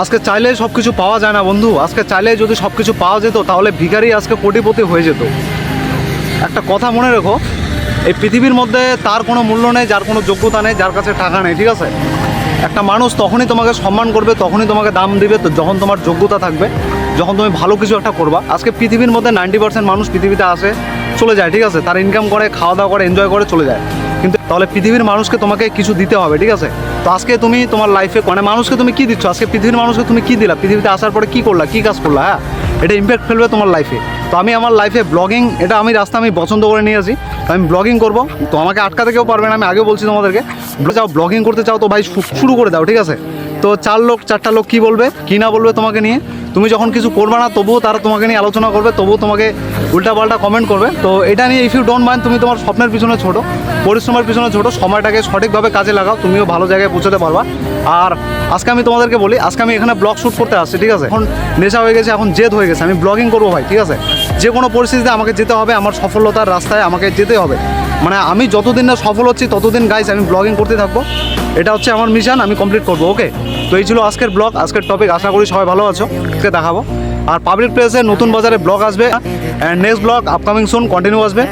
আজকে চাইলেই সব কিছু পাওয়া যায় না বন্ধু। আজকে চাইলেই যদি সব কিছু পাওয়া যেত তাহলে ভিখারি আজকে কোটিপতি হয়ে যেত। একটা কথা মনে রেখো, এই পৃথিবীর মধ্যে তার কোনো মূল্য নেই যার কোনো যোগ্যতা নেই, যার কাছে টাকা নেই, ঠিক আছে? একটা মানুষ তখনই তোমাকে সম্মান করবে, তখনই তোমাকে দাম দিবে তো যখন তোমার যোগ্যতা থাকবে, যখন তুমি ভালো কিছু একটা করবা। আজকে পৃথিবীর মধ্যে 90% মানুষ পৃথিবীতে আসে চলে যায়, ঠিক আছে? তারা ইনকাম করে, খাওয়া দাওয়া করে, এনজয় করে চলে যায়। কিন্তু তাহলে পৃথিবীর মানুষকে তোমাকে কিছু দিতে হবে, ঠিক আছে? তো আজকে তুমি তোমার লাইফে মানে মানুষকে তুমি কী দিচ্ছ? আজকে পৃথিবীর মানুষকে তুমি কী দিলা? পৃথিবীতে আসার পরে কী করলা, কী কাজ করলা? হ্যাঁ, এটা ইম্প্যাক্ট ফেলবে তোমার লাইফে। তো আমি আমার লাইফে ব্লগিং, এটা আমি রাস্তা আমি পছন্দ করে নিয়েছি, আমি ব্লগিং করব। তো আমাকে আটকাতে কেউ পারবে না, আমি আগেও বলছি তোমাদেরকে। যাও ব্লগিং করতে চাও তো ভাই শুরু করে দাও, ঠিক আছে? তো চারটা লোক কী বলবে কী না বলবে তোমাকে নিয়ে, তুমি যখন কিছু করবে না তবুও তারা তোমাকে নিয়ে আলোচনা করবে, তবুও তোমাকে উল্টাপাল্টা কমেন্ট করবে। তো এটা নিয়ে ইফ ইউ ডোন্ট মাইন্ড, তুমি তোমার স্বপ্নের পিছনে ছোটো, পরিশ্রমের পিছনে ছোটো, সময়টাকে সঠিকভাবে কাজে লাগাও, তুমিও ভালো জায়গায় পৌঁছাতে পারবা। আর আজকে আমি তোমাদেরকে বলি, আজকে আমি এখানে ব্লগ শ্যুট করতে আসছি, ঠিক আছে? এখন নেশা হয়ে গেছে, এখন জেদ হয়ে গেছে, আমি ব্লগিং করবো ভাই, ঠিক আছে? যে কোনো পরিস্থিতিতে আমাকে যেতে হবে, আমার সফলতার রাস্তায় আমাকে যেতে হবে। মানে আমি যতদিন না সফল হচ্ছি ততদিন গাইস আমি ব্লগিং করতে থাকবো, এটা হচ্ছে আমার মিশন, আমি কমপ্লিট করবো। ওকে, তো এই ছিল আজকের ব্লগ, আজকের টপিক। আশা করি সবাই ভালো আছো, দেখাবো। আর পাবলিক প্লেসে নতুন বাজারে ব্লগ আসবে, and next blog upcoming soon continue আসবে।